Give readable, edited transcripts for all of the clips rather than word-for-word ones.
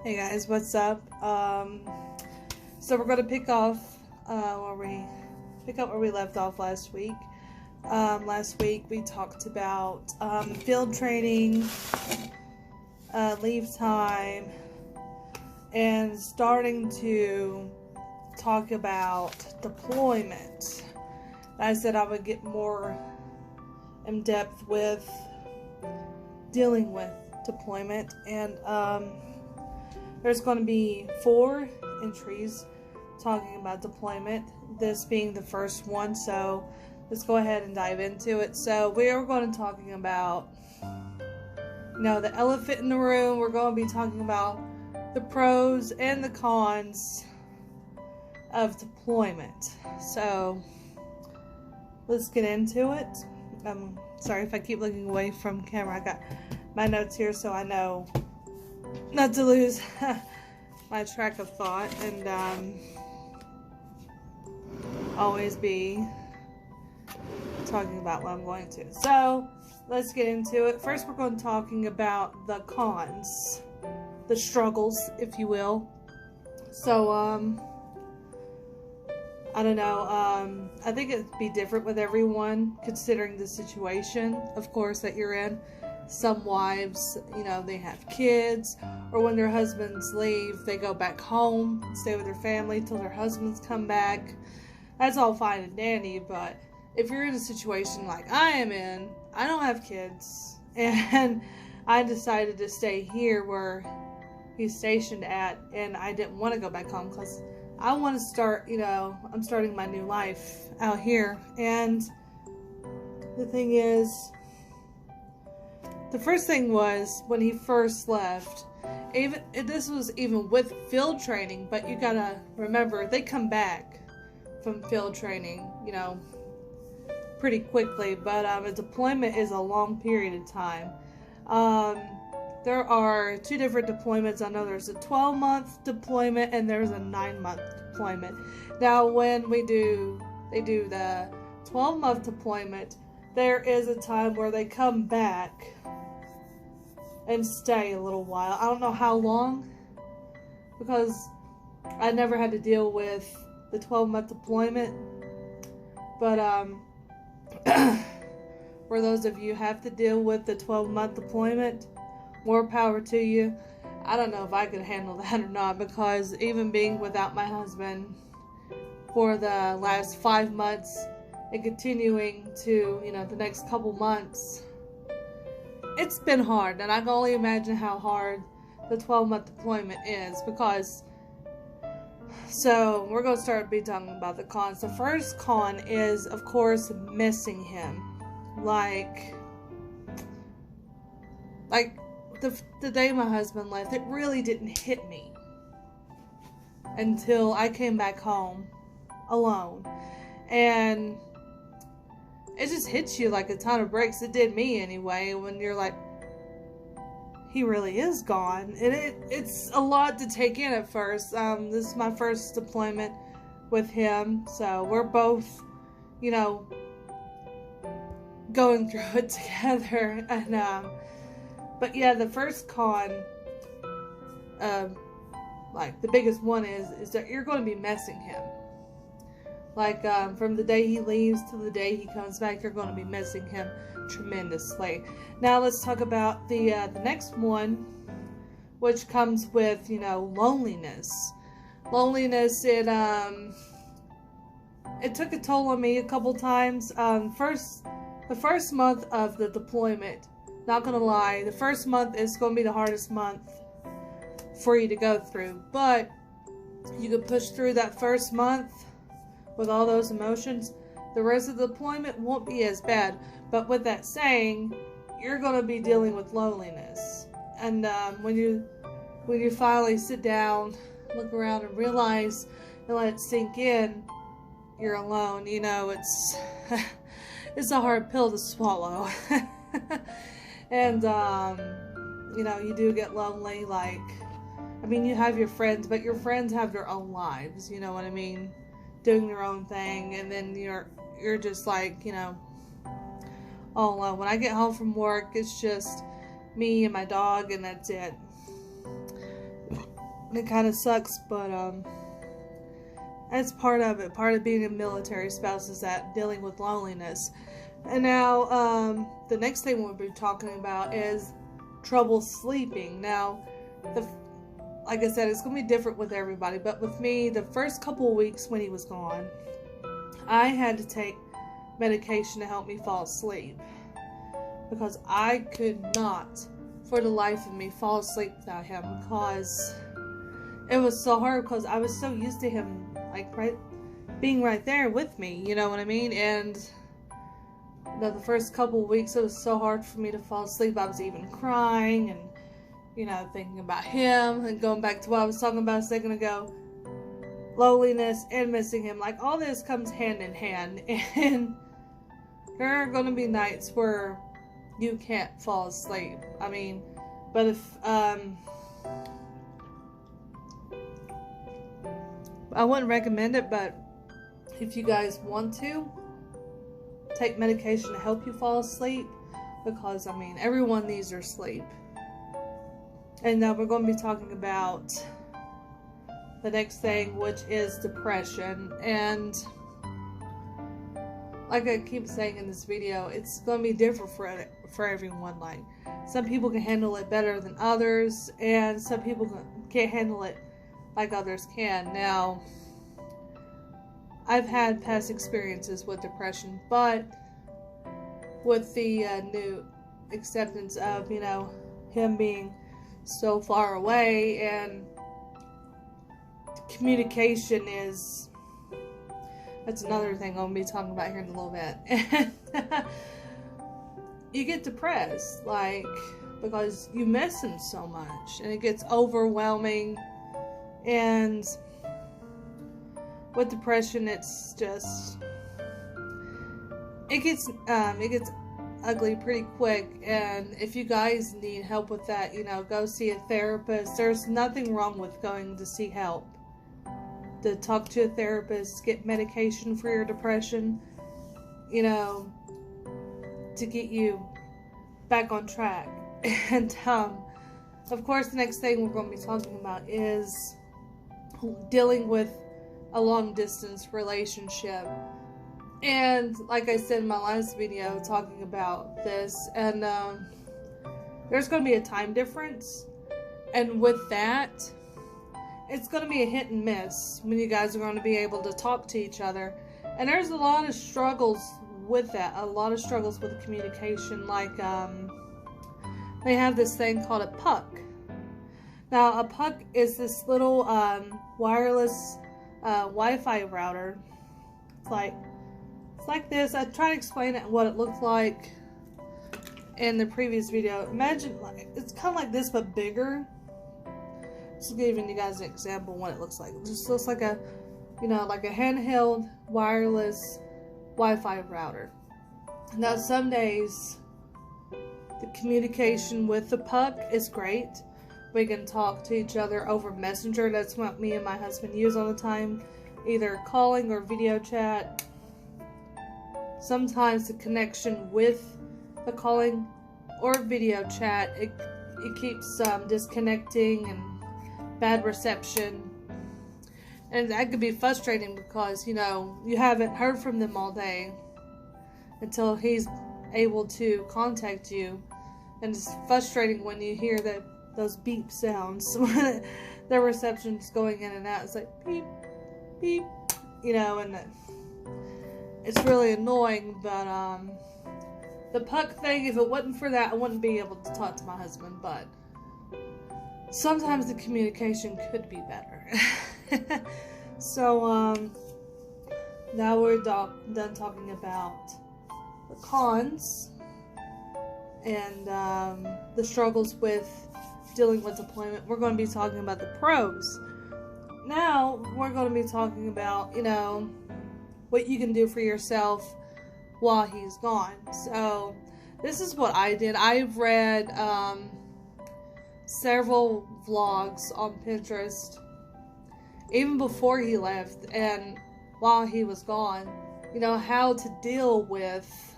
Hey guys, what's up? So we're gonna pick up where we left off last week. Last week we talked about field training, leave time, and starting to talk about deployment. I said I would get more in depth with dealing with deployment, and there's going to be 4 entries talking about deployment, this being the first one, so let's go ahead and dive into it. So we are going to be talking about, the elephant in the room. We're going to be talking about the pros and the cons of deployment. So let's get into it. Sorry if I keep looking away from camera. I got my notes here so I know not to lose my track of thought and always be talking about what I'm going to. So let's get into it. First, we're going to be talking about the cons, the struggles, if you will. So I don't know. I think it'd be different with everyone considering the situation, of course, that you're in. Some wives, they have kids, or when their husbands leave, they go back home, stay with their family till their husbands come back. That's all fine and dandy, but if you're in a situation like I am in, I don't have kids, and I decided to stay here where he's stationed at, and I didn't want to go back home because I want to start, I'm starting my new life out here. And the thing is, the first thing was when he first left, this was even with field training, but you gotta remember, they come back from field training, pretty quickly, but a deployment is a long period of time. There are 2 different deployments. I know there's a 12-month deployment and there's a 9-month deployment. Now, when they do the 12-month deployment, there is a time where they come back and stay a little while. I don't know how long, because I never had to deal with the 12-month deployment, but for those of you who have to deal with the 12-month deployment, more power to you. I don't know if I could handle that or not, because even being without my husband for the last 5 months and continuing to, the next couple months, it's been hard, and I can only imagine how hard the 12-month deployment is, because, so we're going to start talking about the cons. The first con is, of course, missing him. Like the day my husband left, it really didn't hit me until I came back home alone, and it just hits you like a ton of bricks. It did me anyway, when you're like, he really is gone. And it's a lot to take in at first. This is my first deployment with him, so we're both, going through it together. And but yeah, the first con, the biggest one is that you're going to be missing him. Like, from the day he leaves to the day he comes back, you're going to be missing him tremendously. Now let's talk about the next one, which comes with, loneliness. Loneliness, it took a toll on me a couple times. The first month of the deployment, not going to lie, the first month is going to be the hardest month for you to go through. But you can push through that first month with all those emotions. The rest of the deployment won't be as bad. But with that saying, you're going to be dealing with loneliness. And when you finally sit down, look around, and realize and let it sink in, you're alone. It's it's a hard pill to swallow. And you do get lonely. You have your friends, but your friends have their own lives. You know what I mean? Doing their own thing, and then you're just like, all alone. When I get home from work, it's just me and my dog, and that's it. it kind of sucks, but that's part of it. Part of being a military spouse is that dealing with loneliness. And now the next thing we'll be talking about is trouble sleeping. Now, like I said, it's going to be different with everybody, but with me, the first couple of weeks when he was gone, I had to take medication to help me fall asleep, because I could not, for the life of me, fall asleep without him, because it was so hard, because I was so used to him, like, being right there with me, you know what I mean? And the first couple of weeks, it was so hard for me to fall asleep. I was even crying and, you know, thinking about him, and going back to what I was talking about a second ago, loneliness and missing him. Like, all this comes hand in hand, and there are going to be nights where you can't fall asleep. I mean, but if, I wouldn't recommend it, but if you guys want to, take medication to help you fall asleep, because, I mean, everyone needs their sleep. And now we're going to be talking about the next thing, which is depression. And like I keep saying in this video, it's going to be different for everyone. Like, some people can handle it better than others, and some people can't handle it like others can. Now, I've had past experiences with depression, but with the new acceptance of, you know, him being so far away, and communication that's another thing I'm going to be talking about here in a little bit. You get depressed, like, because you miss him so much, and it gets overwhelming. And with depression, it's just, it gets ugly pretty quick. And if you guys need help with that, you know, go see a therapist. There's nothing wrong with going to seek help, to talk to a therapist, get medication for your depression, you know, to get you back on track. And of course, the next thing we're going to be talking about is dealing with a long distance relationship. And like I said in my last video talking about this, and there's going to be a time difference, and with that, it's going to be a hit and miss when you guys are going to be able to talk to each other. And there's a lot of struggles with that, a lot of struggles with communication. Like, they have this thing called a puck. Now, a puck is this little wireless Wi-Fi router. It's like this. I tried to explain what it looked like in the previous video. Imagine, like, it's kind of like this but bigger. Just giving you guys an example of what it looks like. It just looks like a, you know, like a handheld wireless Wi-Fi router. Now, some days the communication with the puck is great. We can talk to each other over Messenger. That's what me and my husband use all the time, either calling or video chat. Sometimes the connection with the calling or video chat, it keeps disconnecting and bad reception, and that could be frustrating, because, you know, you haven't heard from them all day until he's able to contact you, and it's frustrating when you hear those beep sounds when the reception's going in and out. It's like beep, beep, you know, and it's really annoying. But the puck thing, if it wasn't for that, I wouldn't be able to talk to my husband. But sometimes the communication could be better. So, now we're done talking about the cons and the struggles with dealing with deployment. We're going to be talking about the pros. Now, we're going to be talking about, you know, what you can do for yourself while he's gone. So, this is what I did. I've read several vlogs on Pinterest, even before he left and while he was gone, you know, how to deal with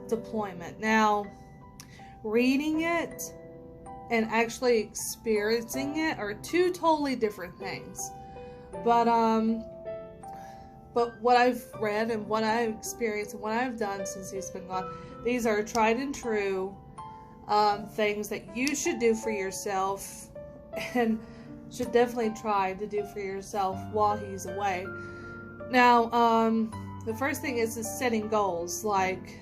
deployment. Now, reading it and actually experiencing it are two totally different things. But what I've read and what I've experienced and what I've done since he's been gone, these are tried and true things that you should do for yourself and should definitely try to do for yourself while he's away. Now, the first thing is setting goals. Like,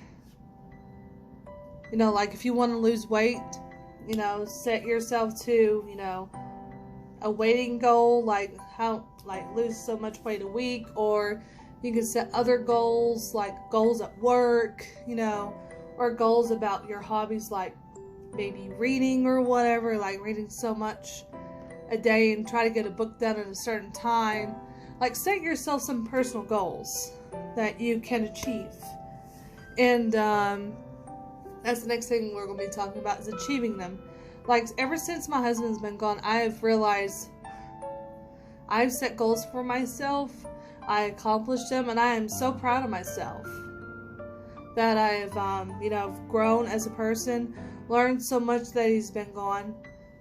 like if you want to lose weight, set yourself to, a weighting goal, like lose so much weight a week, or you can set other goals, like goals at work, or goals about your hobbies, like maybe reading or whatever, like reading so much a day and try to get a book done at a certain time. Like, set yourself some personal goals that you can achieve. And that's the next thing we're going to be talking about, is achieving them. Like, ever since my husband's been gone, I have realized I've set goals for myself, I accomplished them, and I am so proud of myself that I've, grown as a person, learned so much that he's been gone,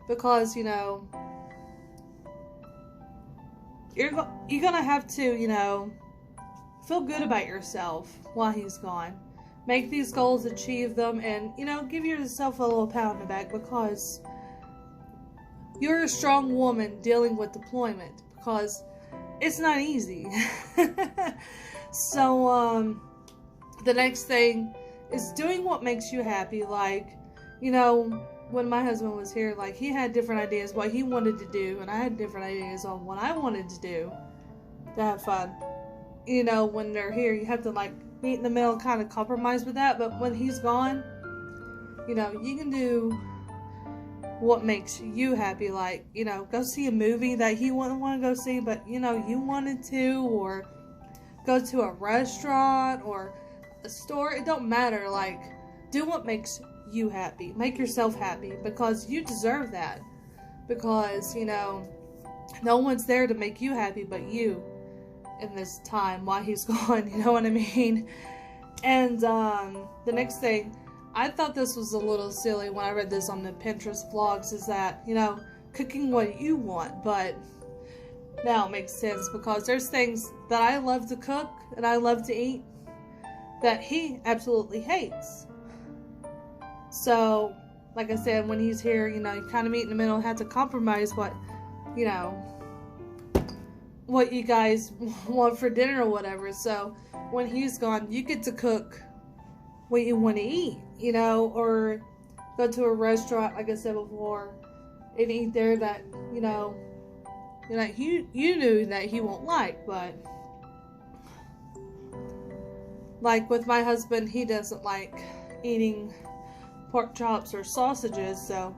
because, you're gonna have to, feel good about yourself while he's gone. Make these goals, achieve them, and, give yourself a little pat on the back, because you're a strong woman dealing with deployment, because it's not easy. So, the next thing is doing what makes you happy. Like, when my husband was here, like, he had different ideas what he wanted to do, and I had different ideas on what I wanted to do to have fun. When they're here, you have to, like, meet in the middle and kind of compromise with that. But when he's gone, you can do what makes you happy. Like, go see a movie that he wouldn't want to go see, but, you wanted to, or go to a restaurant or a store. It don't matter. Like, do what makes you happy. Make yourself happy, because you deserve that. Because, no one's there to make you happy but you in this time while he's gone. You know what I mean? And the next thing, I thought this was a little silly when I read this on the Pinterest vlogs, is that, cooking what you want. But now it makes sense, because there's things that I love to cook and I love to eat that he absolutely hates. So, like I said, when he's here, you kind of meet in the middle and have to compromise what you guys want for dinner or whatever. So, when he's gone, you get to cook what you want to eat, or go to a restaurant, like I said before, and eat there that, you knew that he won't like. But, like with my husband, he doesn't like eating pork chops or sausages, so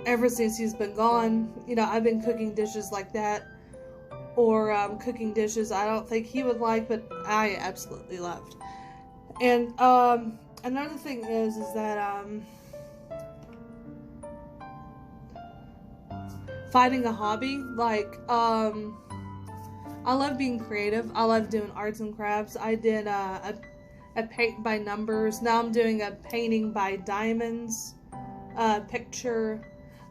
ever since he's been gone, I've been cooking dishes like that, or cooking dishes I don't think he would like, but I absolutely loved. And another thing is that finding a hobby. Like, I love being creative. I love doing arts and crafts. I did a paint by numbers. Now I'm doing a painting by diamonds picture.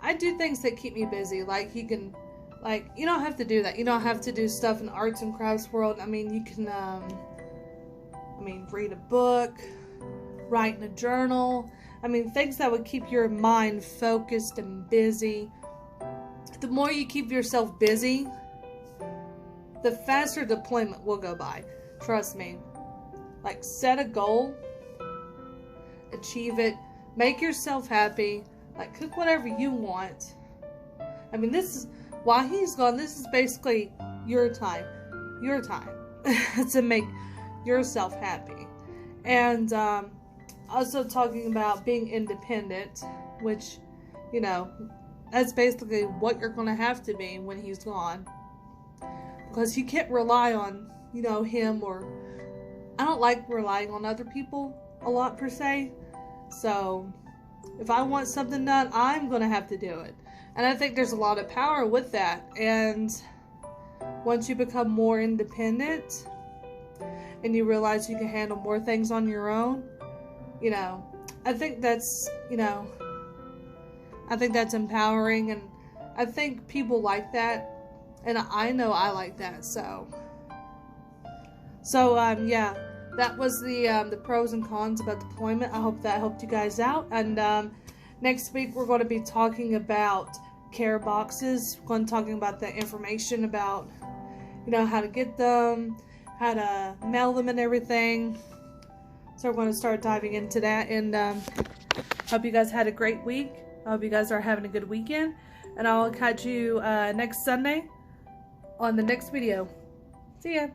I do things that keep me busy. Like, you can, like, you don't have to do that. You don't have to do stuff in the arts and crafts world. I mean, you can, read a book, write in a journal. Things that would keep your mind focused and busy. The more you keep yourself busy, the faster deployment will go by. Trust me. Like, set a goal, achieve it, make yourself happy, like, cook whatever you want. This is, while he's gone, this is basically your time to make yourself happy. And also talking about being independent, which, that's basically what you're going to have to be when he's gone. Because you can't rely on, him, or I don't like relying on other people a lot per se. So if I want something done, I'm going to have to do it. And I think there's a lot of power with that. And once you become more independent and you realize you can handle more things on your own, I think that's, I think that's empowering, and I think people like that, and I know I like that. So yeah, that was the pros and cons about deployment. I hope that helped you guys out. And next week we're going to be talking about care boxes. We're going to be talking about the information about, you know, how to get them, how to mail them, and everything. So we're going to start diving into that. And hope you guys had a great week. I hope you guys are having a good weekend. And I'll catch you next Sunday on the next video. See ya.